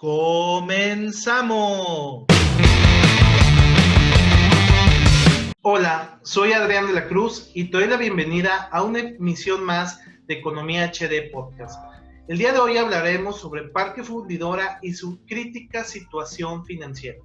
¡Comenzamos! Hola, soy Adrián de la Cruz y te doy la bienvenida a una emisión más de Economía HD Podcast. El día de hoy hablaremos sobre Parque Fundidora y su crítica situación financiera.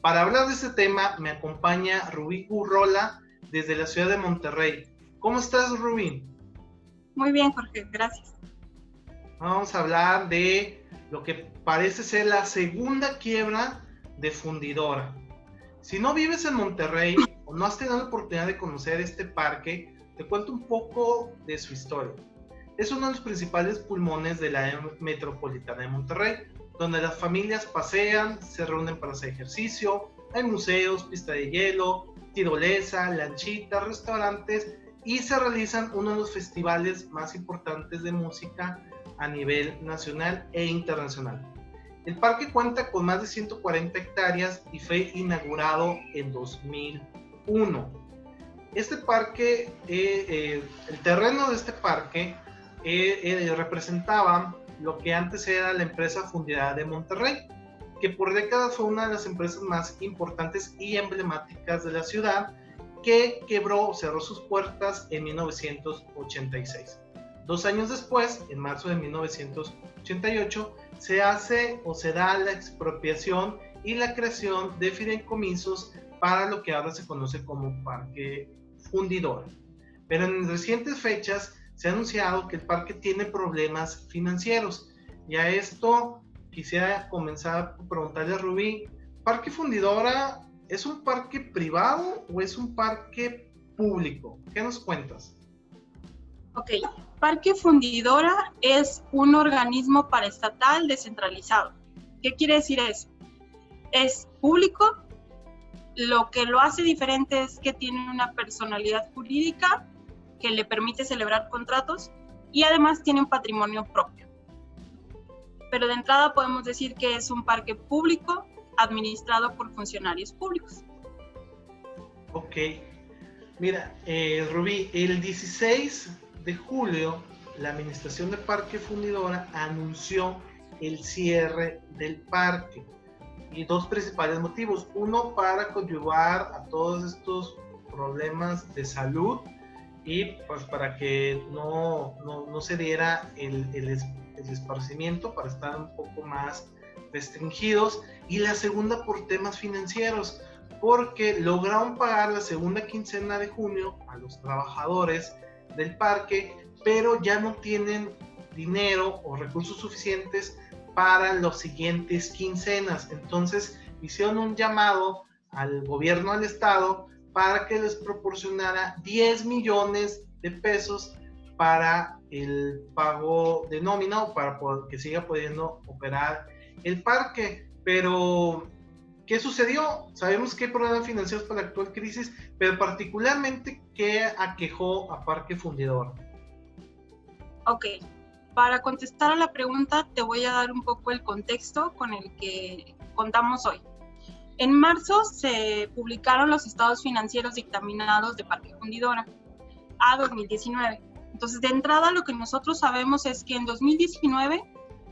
Para hablar de este tema me acompaña Rubí Urrola desde la ciudad de Monterrey. ¿Cómo estás, Rubí? Muy bien, Jorge, gracias. Vamos a hablar de lo que parece ser la segunda quiebra de Fundidora. Si no vives en Monterrey o no has tenido la oportunidad de conocer este parque, te cuento un poco de su historia. Es uno de los principales pulmones de la área metropolitana de Monterrey, donde las familias pasean, se reúnen para hacer ejercicio, hay museos, pista de hielo, tirolesa, lanchitas, restaurantes y se realizan uno de los festivales más importantes de música a nivel nacional e internacional. El parque cuenta con más de 140 hectáreas y fue inaugurado en 2001. Este parque, el terreno de este parque representaba lo que antes era la empresa Fundidora de Monterrey, que por décadas fue una de las empresas más importantes y emblemáticas de la ciudad, que quebró o cerró sus puertas en 1986. 2 años después, en marzo de 1988, se da la expropiación y la creación de fideicomisos para lo que ahora se conoce como Parque Fundidora. Pero en recientes fechas se ha anunciado que el parque tiene problemas financieros. Y a esto quisiera comenzar a preguntarle a Rubí, ¿Parque Fundidora es un parque privado o es un parque público? ¿Qué nos cuentas? Ok, Parque Fundidora es un organismo paraestatal descentralizado. ¿Qué quiere decir eso? Es público, lo que lo hace diferente es que tiene una personalidad jurídica que le permite celebrar contratos y además tiene un patrimonio propio. Pero de entrada podemos decir que es un parque público administrado por funcionarios públicos. Ok, mira, Rubí, el 16 de julio, la administración de Parque Fundidora anunció el cierre del parque y 2 principales motivos. Uno, para coadyuvar a todos estos problemas de salud y pues para que no se diera el esparcimiento, para estar un poco más restringidos. Y la segunda, por temas financieros, porque lograron pagar la segunda quincena de junio a los trabajadores del parque, pero ya no tienen dinero o recursos suficientes para las siguientes quincenas. Entonces hicieron un llamado al gobierno del estado para que les proporcionara 10 millones de pesos para el pago de nómina o para que siga pudiendo operar el parque. Pero ¿qué sucedió? Sabemos que hay problemas financieros por la actual crisis, pero particularmente, ¿qué aquejó a Parque Fundidora? Ok, para contestar a la pregunta te voy a dar un poco el contexto con el que contamos hoy. En marzo se publicaron los estados financieros dictaminados de Parque Fundidora a 2019. Entonces, de entrada, lo que nosotros sabemos es que en 2019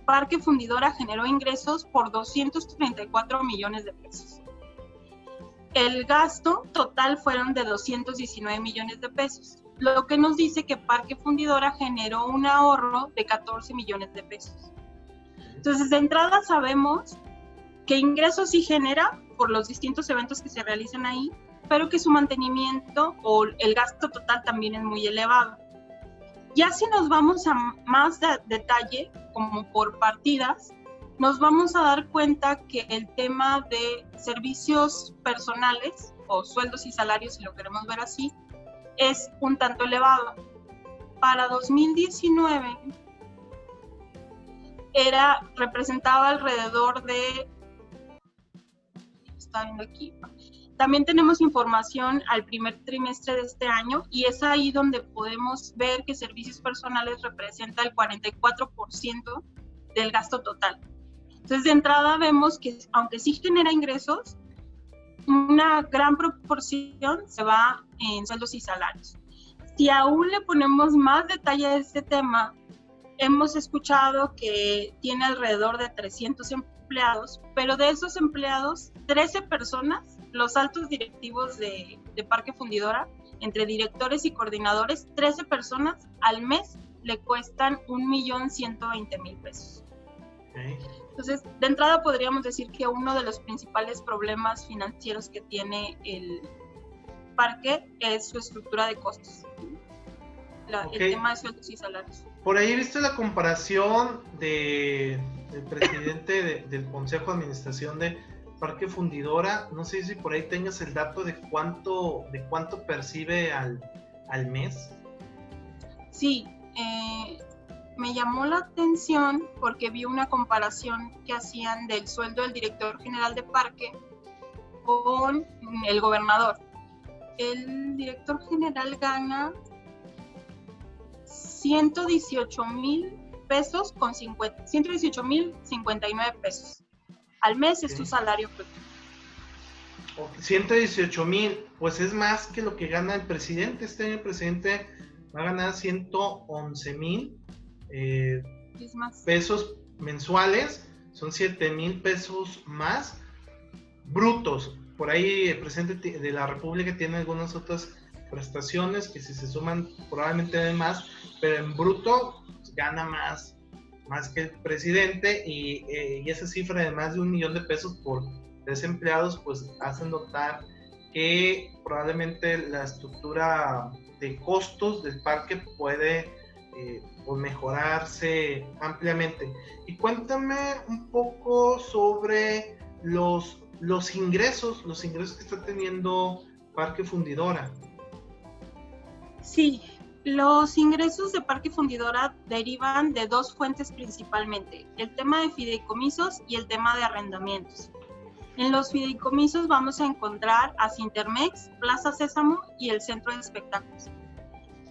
Parque Fundidora generó ingresos por 234 millones de pesos. El gasto total fueron de 219 millones de pesos, lo que nos dice que Parque Fundidora generó un ahorro de 14 millones de pesos. Entonces, de entrada sabemos que ingresos sí genera por los distintos eventos que se realizan ahí, pero que su mantenimiento o el gasto total también es muy elevado. Ya si nos vamos a más detalle, como por partidas, nos vamos a dar cuenta que el tema de servicios personales o sueldos y salarios, si lo queremos ver así, es un tanto elevado. Para 2019 representaba alrededor de... Está viendo aquí. También tenemos información al primer trimestre de este año y es ahí donde podemos ver que servicios personales representa el 44% del gasto total. Entonces, de entrada vemos que aunque sí genera ingresos, una gran proporción se va en sueldos y salarios. Si aún le ponemos más detalle a este tema, hemos escuchado que tiene alrededor de 300 empleados, pero de esos empleados, 13 personas, los altos directivos de Parque Fundidora, entre directores y coordinadores, 13 personas al mes le cuestan 1.120.000 pesos. Okay. Entonces, de entrada podríamos decir que uno de los principales problemas financieros que tiene el parque es su estructura de costos. El tema de sueldos y salarios. Por ahí he visto la comparación del presidente del Consejo de Administración de Parque Fundidora. No sé si por ahí tengas el dato de cuánto percibe al mes. Sí, me llamó la atención porque vi una comparación que hacían del sueldo del director general de parque con el gobernador. El director general gana 118,000 pesos con 118,059 pesos. Al mes es su salario bruto. 118,000, pues es más que lo que gana el presidente. Este año el presidente va a ganar 111,000 pesos mensuales, son 7,000 pesos más brutos. Por ahí el presidente de la República tiene algunas otras prestaciones que si se suman probablemente den más, pero en bruto pues, gana más que el presidente y esa cifra de más de 1,000,000 de pesos por desempleados pues hacen notar que probablemente la estructura de costos del parque puede mejorarse ampliamente. Y cuéntame un poco sobre los ingresos que está teniendo Parque Fundidora. Sí, los ingresos de Parque Fundidora derivan de dos fuentes principalmente, el tema de fideicomisos y el tema de arrendamientos. En los fideicomisos vamos a encontrar a Cintermex, Plaza Sésamo y el Centro de Espectáculos.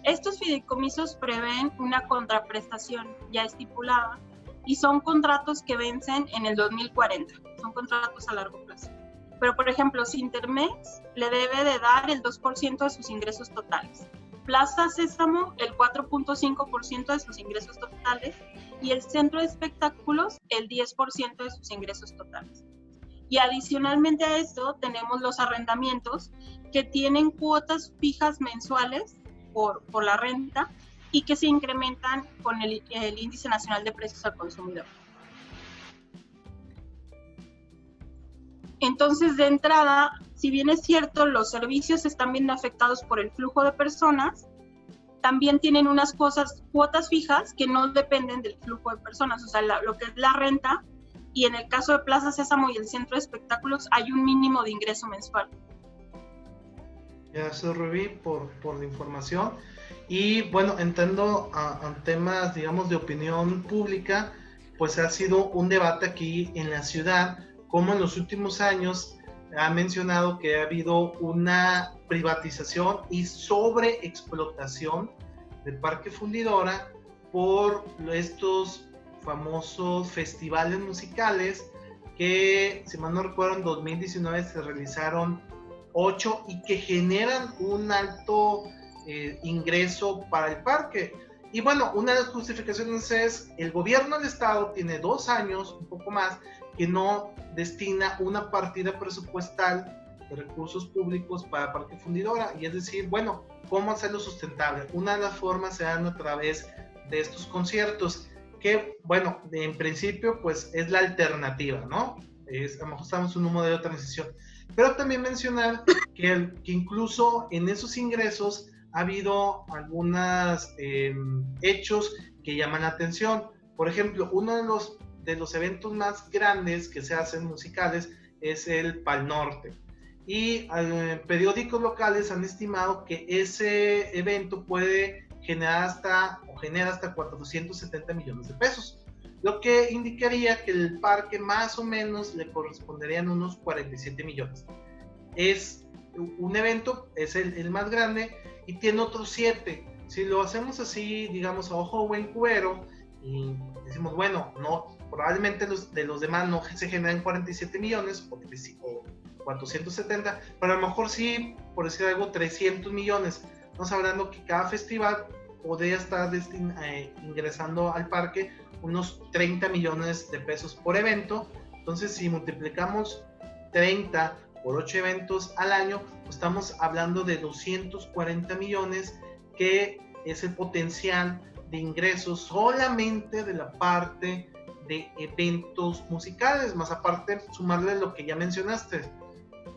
Estos fideicomisos prevén una contraprestación ya estipulada y son contratos que vencen en el 2040, son contratos a largo plazo. Pero, por ejemplo, Cintermex le debe de dar el 2% de sus ingresos totales. Plaza Sésamo el 4.5% de sus ingresos totales y el Centro de Espectáculos el 10% de sus ingresos totales. Y adicionalmente a esto tenemos los arrendamientos que tienen cuotas fijas mensuales por la renta y que se incrementan con el Índice Nacional de Precios al Consumidor. Entonces, de entrada, si bien es cierto, los servicios están viendo afectados por el flujo de personas, también tienen unas cuotas fijas que no dependen del flujo de personas, o sea, lo que es la renta, y en el caso de Plaza Sésamo y el Centro de Espectáculos hay un mínimo de ingreso mensual. Gracias, Rubí, por la información. Y bueno, entrando a temas, digamos, de opinión pública, pues ha sido un debate aquí en la ciudad, como en los últimos años ha mencionado que ha habido una privatización y sobreexplotación del Parque Fundidora por estos famosos festivales musicales que, si mal no recuerdo, en 2019 se realizaron 8 y que generan un alto ingreso para el parque. Y bueno, una de las justificaciones es el gobierno del estado tiene 2 años, un poco más, que no destina una partida presupuestal de recursos públicos para Parque Fundidora, y es decir, bueno, ¿cómo hacerlo sustentable? Una de las formas se dan a través de estos conciertos, que bueno, en principio pues es la alternativa, ¿no? A lo mejor estamos en un modelo de transición, pero también mencionar que incluso en esos ingresos ha habido algunos hechos que llaman la atención. Por ejemplo, uno de los eventos más grandes que se hacen musicales es el Pal Norte. Y periódicos locales han estimado que ese evento puede genera hasta 470 millones de pesos, lo que indicaría que el parque más o menos le corresponderían unos 47 millones. Es un evento, es el más grande y tiene otros 7. Si lo hacemos así, digamos, a ojo buen cubero, y decimos, bueno, no, probablemente de los demás no se generan 47 millones o 470, pero a lo mejor sí, por decir algo, 300 millones. Estamos hablando que cada festival podría estar ingresando al parque unos 30 millones de pesos por evento, Entonces, si multiplicamos 30 por 8 eventos al año, pues estamos hablando de 240 millones, que es el potencial de ingresos solamente de la parte de eventos musicales, más aparte sumarle lo que ya mencionaste,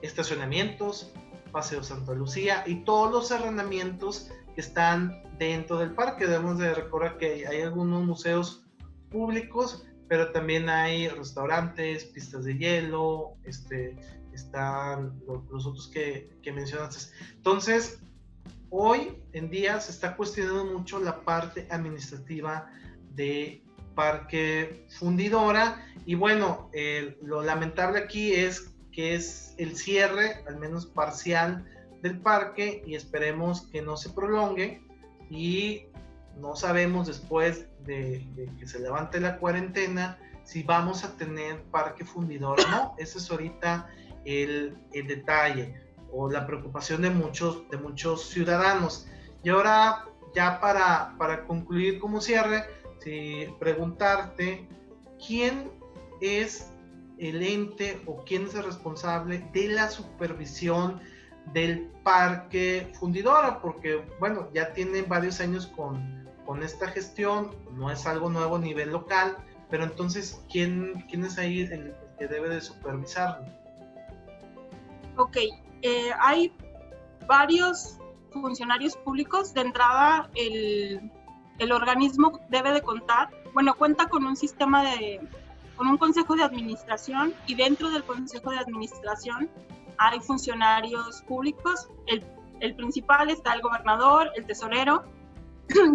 estacionamientos, Paseo Santa Lucía y todos los arrendamientos que están dentro del parque. Debemos de recordar que hay algunos museos públicos, pero también hay restaurantes, pistas de hielo, están los otros que mencionaste. Entonces, hoy en día se está cuestionando mucho la parte administrativa de Parque Fundidora, y bueno, lo lamentable aquí es que es el cierre, al menos parcial, del parque, y esperemos que no se prolongue, y no sabemos después de que se levante la cuarentena si vamos a tener Parque Fundidora o no. Ese es ahorita el detalle o la preocupación de muchos ciudadanos. Y ahora, ya para concluir como cierre, preguntarte, ¿quién es el ente o quién es el responsable de la supervisión del Parque Fundidora? Porque, bueno, ya tiene varios años con esta gestión, no es algo nuevo a nivel local, pero entonces, ¿quién es ahí el que debe de supervisarlo? Ok, hay varios funcionarios públicos. De entrada, el organismo debe de cuenta con un sistema con un consejo de administración, y dentro del consejo de administración hay funcionarios públicos. El principal está el gobernador, el tesorero,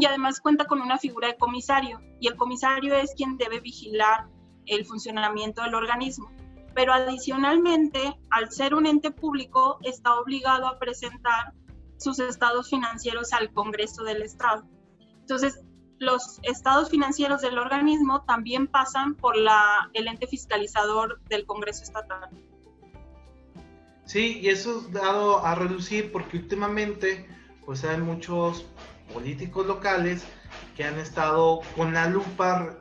y además cuenta con una figura de comisario, y el comisario es quien debe vigilar el funcionamiento del organismo. Pero adicionalmente, al ser un ente público, está obligado a presentar sus estados financieros al Congreso del Estado. Entonces, los estados financieros del organismo también pasan por el ente fiscalizador del Congreso Estatal. Sí, y eso es dado a reducir porque últimamente pues hay muchos políticos locales que han estado con la lupa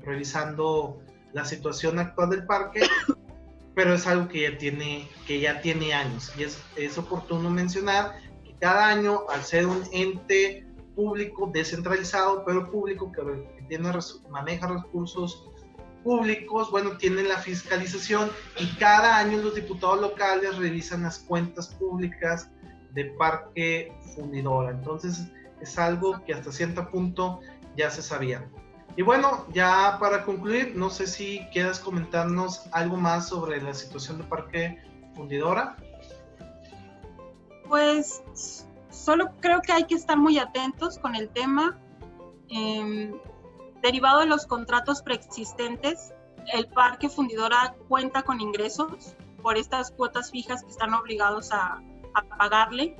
revisando la situación actual del parque, pero es algo que ya tiene años, y es oportuno mencionar que cada año, al ser un ente público descentralizado, pero público que maneja recursos públicos, bueno, tiene la fiscalización, y cada año los diputados locales revisan las cuentas públicas de Parque Fundidora. Entonces es algo que hasta cierto punto ya se sabía. Y bueno, ya para concluir, no sé si quieras comentarnos algo más sobre la situación de Parque Fundidora. Pues solo creo que hay que estar muy atentos con el tema. Derivado de los contratos preexistentes, el Parque Fundidora cuenta con ingresos por estas cuotas fijas que están obligados a pagarle.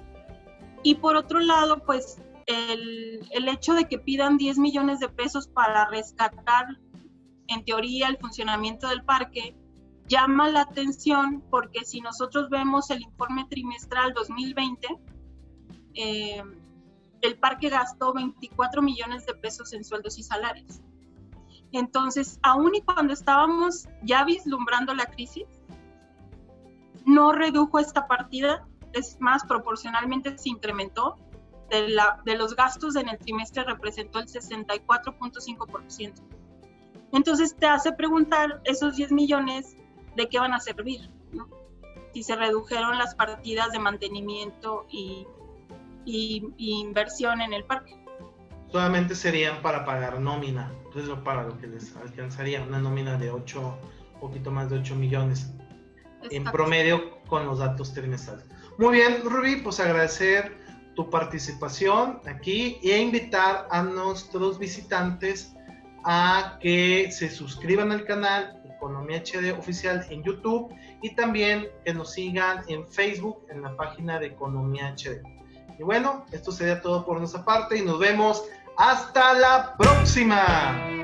Y por otro lado, pues el hecho de que pidan 10 millones de pesos para rescatar, en teoría, el funcionamiento del parque, llama la atención, porque si nosotros vemos el informe trimestral 2020, el parque gastó 24 millones de pesos en sueldos y salarios. Entonces, aún y cuando estábamos ya vislumbrando la crisis, no redujo esta partida, es más, proporcionalmente se incrementó. De los gastos en el trimestre representó el 64.5%. Entonces te hace preguntar, esos 10 millones, ¿de qué van a servir, ¿no? Si se redujeron las partidas de mantenimiento y inversión en el parque. Solamente serían para pagar nómina, entonces para lo que les alcanzaría una nómina de un poquito más de 8 millones. Exacto. En promedio con los datos trimestrales. Muy bien, Rubí, pues agradecer tu participación aquí e invitar a nuestros visitantes a que se suscriban al canal Economía HD Oficial en YouTube, y también que nos sigan en Facebook en la página de Economía HD. Y bueno, esto sería todo por nuestra parte y nos vemos hasta la próxima.